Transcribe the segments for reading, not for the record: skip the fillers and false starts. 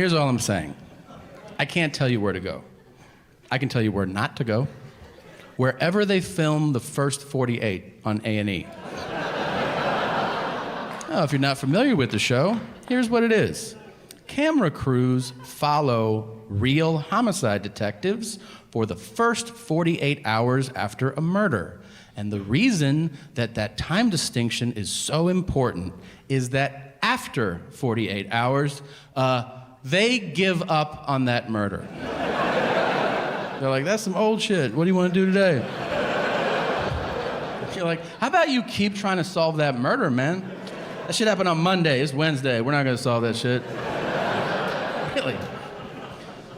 Here's all I'm saying. I can't tell you where to go. I can tell you where not to go. Wherever they film the first 48 on A&E. Oh, if you're not familiar with the show, here's what it is. Camera crews follow real homicide detectives for the first 48 hours after a murder. And the reason that that time distinction is so important is that after 48 hours, they give up on that murder. They're like, that's some old shit. What do you want to do today? You're like, how about you keep trying to solve that murder, man? That shit happened on Monday. It's Wednesday. We're not going to solve that shit. Really.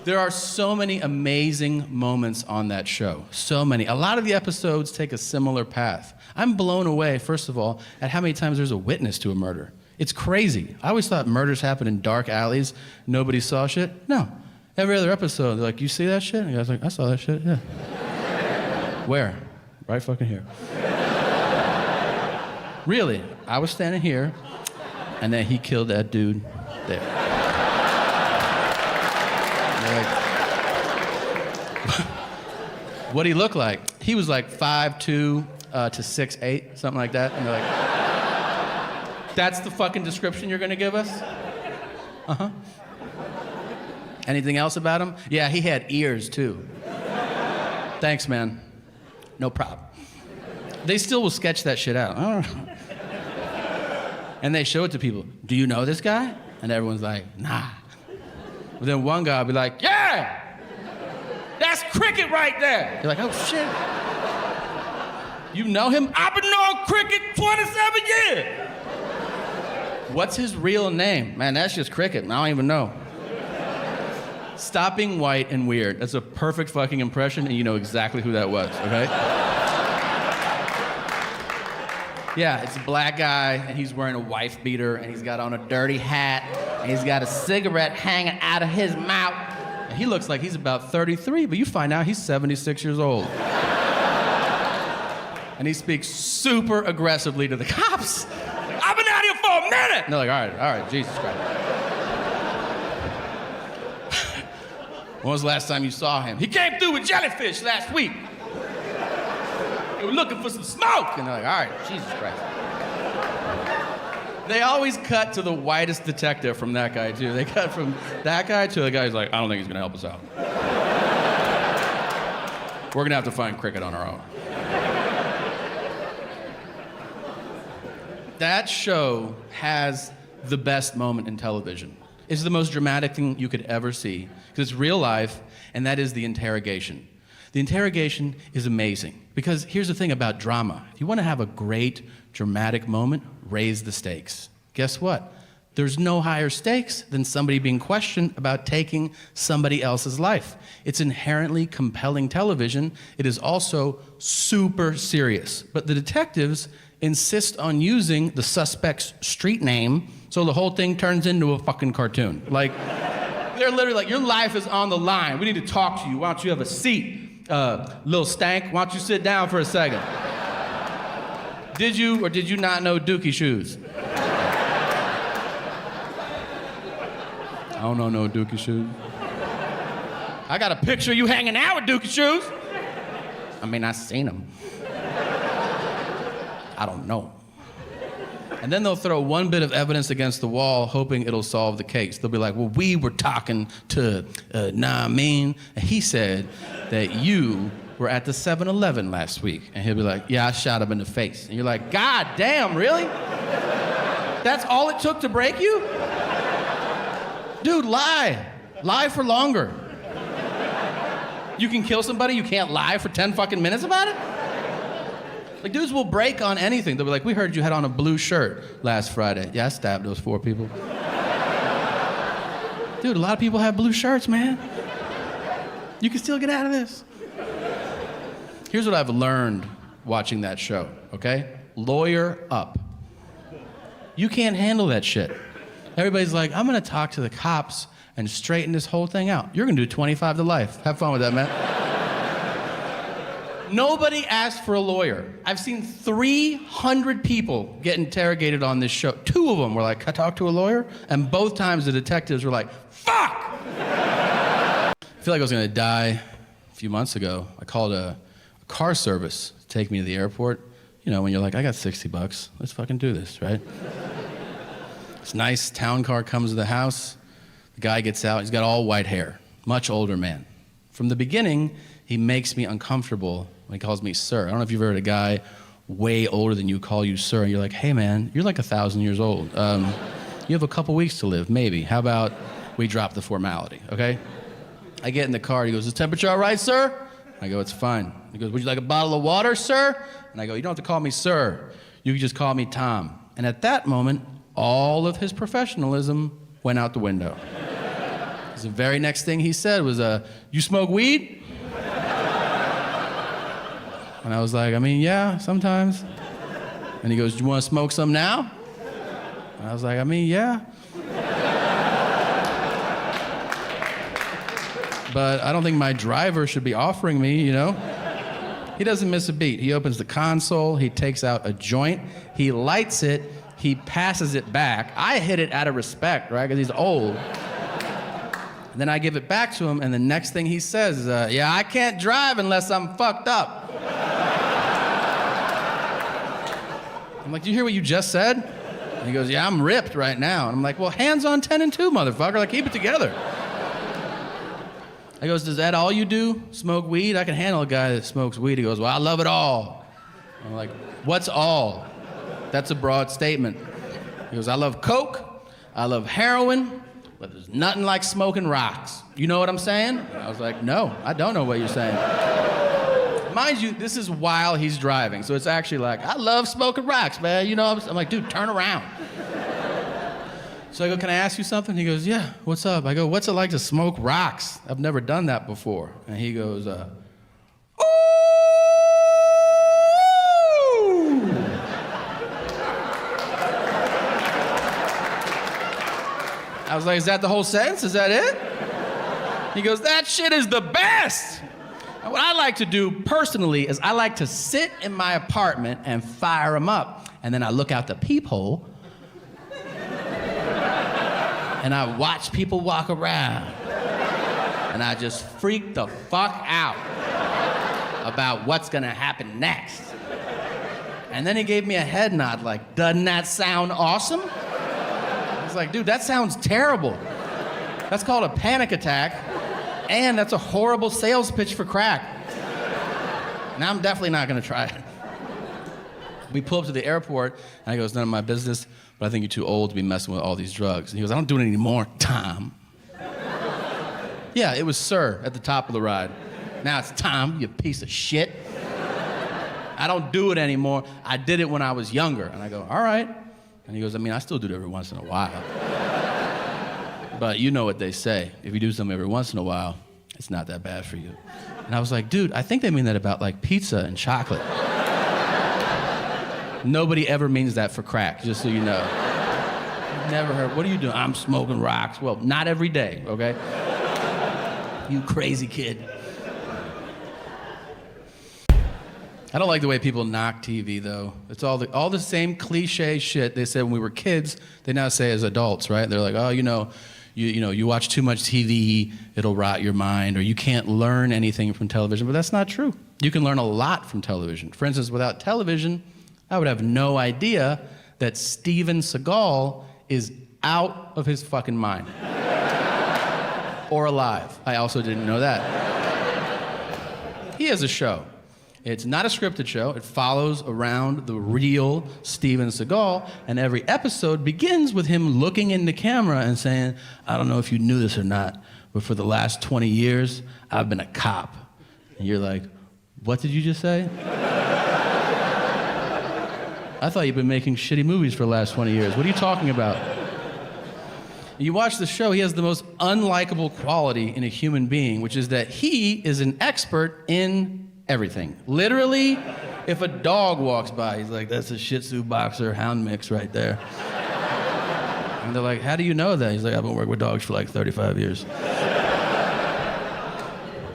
There are so many amazing moments on that show. So many. A lot of the episodes take a similar path. I'm blown away, first of all, at how many times there's a witness to a murder. It's crazy. I always thought murders happen in dark alleys. Nobody saw shit. No. Every other episode, they're like, you see that shit? And the guy's like, I saw that shit, yeah. Where? Right fucking here. Really, I was standing here, and then he killed that dude there. Like, what'd he look like? He was like 5'2" to 6'8", something like that. And they're like, that's the fucking description you're gonna give us? Uh-huh. Anything else about him? Yeah, he had ears too. Thanks, man. No problem. They still will sketch that shit out. I don't know. And they show it to people. Do you know this guy? And everyone's like, nah. But then one guy will be like, yeah! That's Cricket right there! You're like, oh shit. You know him? I've been knowing Cricket 27 years! What's his real name? Man, that's just Cricket. I don't even know. Stop being white and weird. That's a perfect fucking impression, and you know exactly who that was, okay? Yeah, it's a black guy, and he's wearing a wife beater, and he's got on a dirty hat, and he's got a cigarette hanging out of his mouth. And he looks like he's about 33, but you find out he's 76 years old. And he speaks super aggressively to the cops. I've been out here for a minute! And they're like, all right, Jesus Christ. When was the last time you saw him? He came through with jellyfish last week. They were looking for some smoke. And they're like, all right, Jesus Christ. They always cut to the whitest detective from that guy, too. They cut from that guy to the guy who's like, I don't think he's gonna help us out. We're gonna have to find Cricket on our own. That show has the best moment in television. It's the most dramatic thing you could ever see, because it's real life, and that is the interrogation. The interrogation is amazing, because here's the thing about drama. If you want to have a great, dramatic moment, raise the stakes. Guess what? There's no higher stakes than somebody being questioned about taking somebody else's life. It's inherently compelling television. It is also super serious. But the detectives insist on using the suspect's street name, so the whole thing turns into a fucking cartoon. Like, they're literally like, your life is on the line. We need to talk to you. Why don't you have a seat? Little Stank, why don't you sit down for a second? Did you or did you not know Dookie shoes? I don't know no Dookie shoes. I got a picture of you hanging out with Dookie shoes. I mean, I seen them. I don't know. And then they'll throw one bit of evidence against the wall, hoping it'll solve the case. They'll be like, well, we were talking to Namin, and he said that you were at the 7-Eleven last week. And he'll be like, yeah, I shot him in the face. And you're like, God damn, really? That's all it took to break you? Dude, lie. Lie for longer. You can kill somebody, you can't lie for 10 fucking minutes about it? Like, dudes will break on anything. They'll be like, we heard you had on a blue shirt last Friday. Yeah, I stabbed those 4 people. Dude, a lot of people have blue shirts, man. You can still get out of this. Here's what I've learned watching that show, okay? Lawyer up. You can't handle that shit. Everybody's like, I'm gonna talk to the cops and straighten this whole thing out. You're gonna do 25 to life. Have fun with that, man. Nobody asked for a lawyer. I've seen 300 people get interrogated on this show. 2 of them were like, can I talk to a lawyer? And both times the detectives were like, fuck! I feel like I was gonna die a few months ago. I called a car service to take me to the airport. You know, when you're like, I got $60, let's fucking do this, right? This nice town car comes to the house. The guy gets out, he's got all white hair, much older man. From the beginning, he makes me uncomfortable when he calls me sir. I don't know if you've heard a guy way older than you call you sir, and you're like, hey man, you're like 1,000 years old. You have a couple weeks to live, maybe. How about we drop the formality, okay? I get in the car, he goes, is the temperature all right, sir? I go, it's fine. He goes, would you like a bottle of water, sir? And I go, you don't have to call me sir. You can just call me Tom. And at that moment, all of his professionalism went out the window. The very next thing he said was, you smoke weed? And I was like, I mean, yeah, sometimes. And he goes, do you want to smoke some now? And I was like, I mean, yeah. But I don't think my driver should be offering me, you know? He doesn't miss a beat. He opens the console, he takes out a joint, he lights it, he passes it back. I hit it out of respect, right, because he's old. And then I give it back to him, and the next thing he says is, yeah, I can't drive unless I'm fucked up. I'm like, do you hear what you just said? And he goes, yeah, I'm ripped right now. And I'm like, well, hands on 10 and 2, motherfucker, like, keep it together. He goes, is that all you do? Smoke weed? I can handle a guy that smokes weed. He goes, well, I love it all. I'm like, what's all? That's a broad statement. He goes, I love coke, I love heroin, but there's nothing like smoking rocks. You know what I'm saying? And I was like, no, I don't know what you're saying. Mind you, this is while he's driving, so it's actually like, I love smoking rocks, man. You know, I'm like, dude, turn around. So I go, can I ask you something? He goes, yeah, what's up? I go, what's it like to smoke rocks? I've never done that before. And he goes, ooh! I was like, is that the whole sentence? Is that it? He goes, that shit is the best. And what I like to do personally is I like to sit in my apartment and fire them up. And then I look out the peephole and I watch people walk around. And I just freak the fuck out about what's gonna happen next. And then he gave me a head nod like, doesn't that sound awesome? I was like, dude, that sounds terrible. That's called a panic attack, and that's a horrible sales pitch for crack. Now I'm definitely not gonna try it. We pull up to the airport, and I go, it's none of my business, but I think you're too old to be messing with all these drugs. And he goes, I don't do it anymore, Tom. Yeah, it was sir at the top of the ride. Now it's Tom, you piece of shit. I don't do it anymore. I did it when I was younger. And I go, all right. And he goes, I mean, I still do it every once in a while. But you know what they say. If you do something every once in a while, it's not that bad for you. And I was like, dude, I think they mean that about like pizza and chocolate. Nobody ever means that for crack, just so you know. I've never heard, what are you doing? I'm smoking rocks. Well, not every day, okay? You crazy kid. I don't like the way people knock TV, though. It's all the same cliche shit they said when we were kids, they now say as adults, right? They're like, oh, you watch too much TV, it'll rot your mind, or you can't learn anything from television, but that's not true. You can learn a lot from television. For instance, without television, I would have no idea that Steven Seagal is out of his fucking mind. Or alive. I also didn't know that. He has a show. It's not a scripted show. It follows around the real Steven Seagal, and every episode begins with him looking in the camera and saying, I don't know if you knew this or not, but for the last 20 years, I've been a cop. And you're like, what did you just say? I thought you've been making shitty movies for the last 20 years. What are you talking about? You watch the show, he has the most unlikable quality in a human being, which is that he is an expert in everything. Literally, if a dog walks by, he's like, that's a Shih Tzu boxer hound mix right there. And they're like, how do you know that? He's like, I've been working with dogs for like 35 years.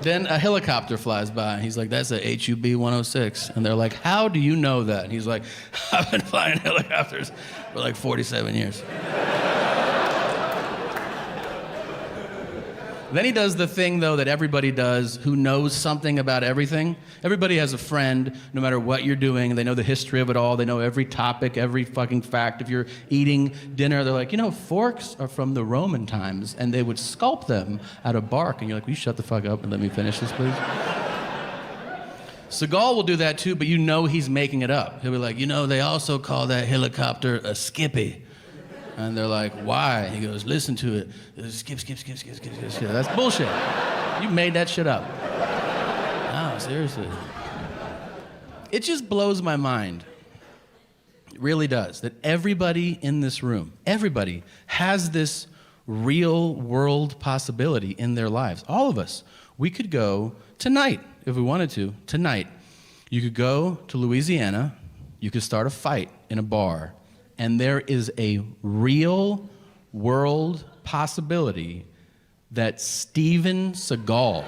Then a helicopter flies by, and he's like, that's a HUB 106. And they're like, how do you know that? And he's like, I've been flying helicopters for like 47 years. Then he does the thing, though, that everybody does who knows something about everything. Everybody has a friend, no matter what you're doing. They know the history of it all. They know every topic, every fucking fact. If you're eating dinner, they're like, you know, forks are from the Roman times, and they would sculpt them out of bark. And you're like, will you shut the fuck up and let me finish this, please? Seagal will do that, too, but you know he's making it up. He'll be like, you know, they also call that helicopter a skippy. And they're like, why? He goes, listen to it. Skip, skip, skip, skip, skip, skip, skip. That's bullshit. You made that shit up. No, seriously. It just blows my mind. It really does. That everybody in this room, everybody has this real world possibility in their lives. All of us. We could go tonight, if we wanted to, tonight. You could go to Louisiana. You could start a fight in a bar. And there is a real world possibility that Steven Seagal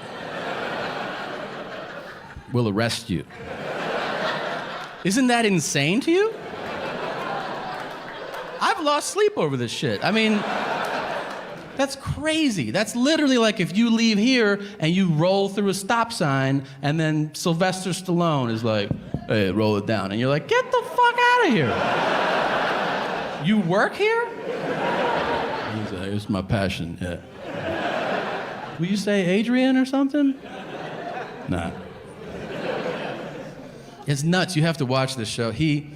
will arrest you. Isn't that insane to you? I've lost sleep over this shit. I mean, that's crazy. That's literally like if you leave here and you roll through a stop sign and then Sylvester Stallone is like, hey, roll it down. And you're like, get the fuck out of here. You work here? He's like, it's my passion, yeah. Will you say Adrian or something? Nah. It's nuts. You have to watch this show. He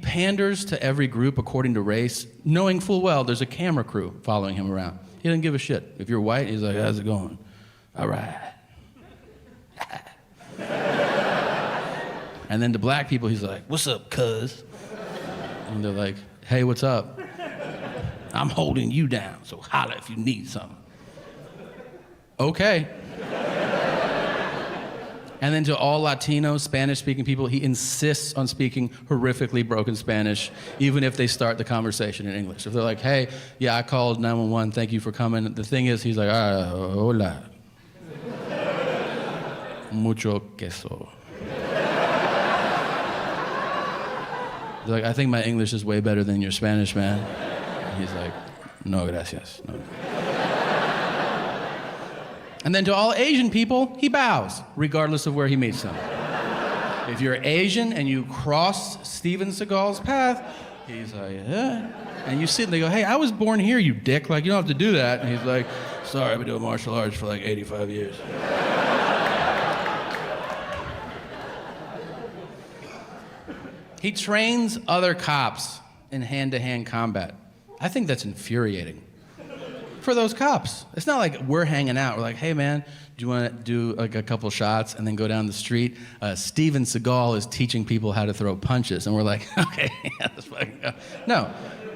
panders to every group according to race, knowing full well there's a camera crew following him around. He doesn't give a shit. If you're white, he's like, how's it going? All right. And then to black people, he's like, what's up, cuz? And they're like, hey, what's up? I'm holding you down, so holla if you need something. Okay. And then to all Latino, Spanish-speaking people, he insists on speaking horrifically broken Spanish, even if they start the conversation in English. If they're like, hey, yeah, I called 911, thank you for coming. The thing is, he's like, hola. Mucho queso. He's like, I think my English is way better than your Spanish, man. And he's like, no, gracias. No. And then to all Asian people, he bows, regardless of where he meets them. If you're Asian and you cross Steven Seagal's path, he's like, yeah. And you sit and they go, hey, I was born here, you dick. Like, you don't have to do that. And he's like, sorry, I've been doing martial arts for like 85 years. He trains other cops in hand-to-hand combat. I think that's infuriating for those cops. It's not like we're hanging out. We're like, hey, man, do you want to do like a couple shots and then go down the street? Steven Seagal is teaching people how to throw punches. And we're like, okay, yeah, let's fucking go. No,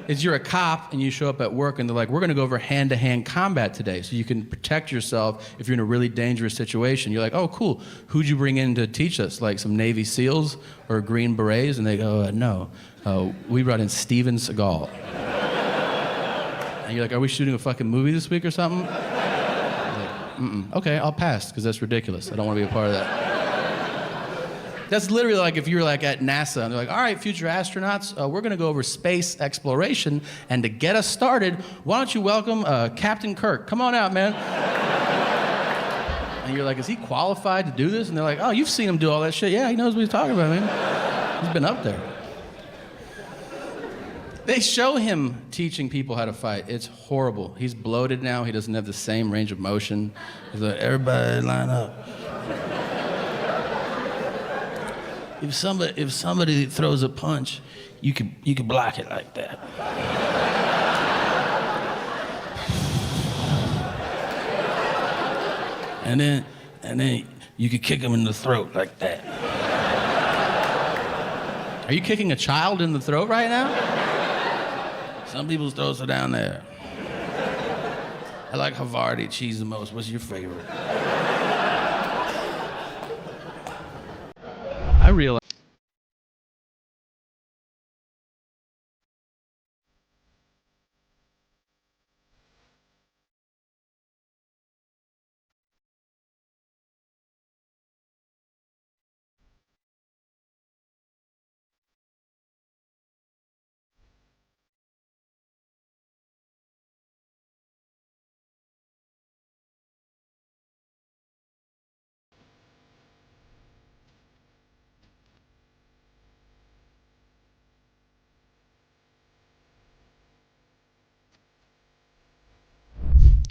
it's you're a cop and you show up at work and they're like, we're going to go over hand-to-hand combat today so you can protect yourself if you're in a really dangerous situation. You're like, oh, cool. Who'd you bring in to teach us? Like some Navy SEALs or Green Berets? And they go, no, we brought in Steven Seagal. And you're like, are we shooting a fucking movie this week or something? Like, okay, I'll pass because that's ridiculous. I don't want to be a part of that. That's literally like if you're like at NASA and they're like, all right, future astronauts, we're going to go over space exploration. And to get us started, why don't you welcome Captain Kirk? Come on out, man. And you're like, is he qualified to do this? And they're like, oh, you've seen him do all that shit. Yeah, he knows what he's talking about, man. He's been up there. They show him teaching people how to fight. It's horrible. He's bloated now. He doesn't have the same range of motion. He's like, everybody line up. If somebody throws a punch, you can block it like that. And then you can kick him in the throat like that. Are you kicking a child in the throat right now? Some people's throats are down there. I like Havarti cheese the most. What's your favorite? I realize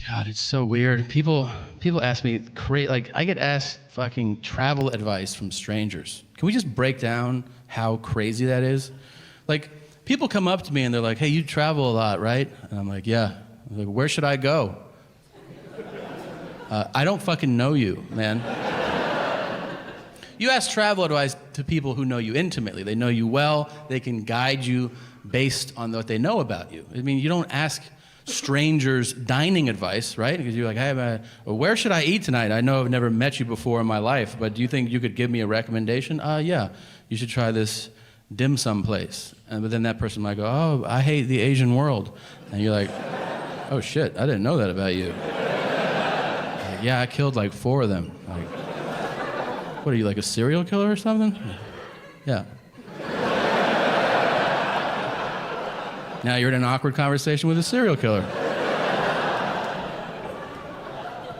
God, it's so weird. People ask me like I get asked fucking travel advice from strangers. Can we just break down how crazy that is? Like people come up to me and they're like, "Hey, you travel a lot, right?" And I'm like, "Yeah." I'm like, "Where should I go?" I don't fucking know you, man. You ask travel advice to people who know you intimately. They know you well. They can guide you based on what they know about you. I mean, you don't ask strangers dining advice, right? Because you're like, "Hey, where should I eat tonight? I know I've never met you before in my life, but do you think you could give me a recommendation?" Yeah, you should try this dim sum place. But then that person might go, "Oh, I hate the Asian world." And you're like, "Oh shit, I didn't know that about you." Like, "Yeah, I killed like 4 of them." Like, what are you, like a serial killer or something? Yeah. Now you're in an awkward conversation with a serial killer.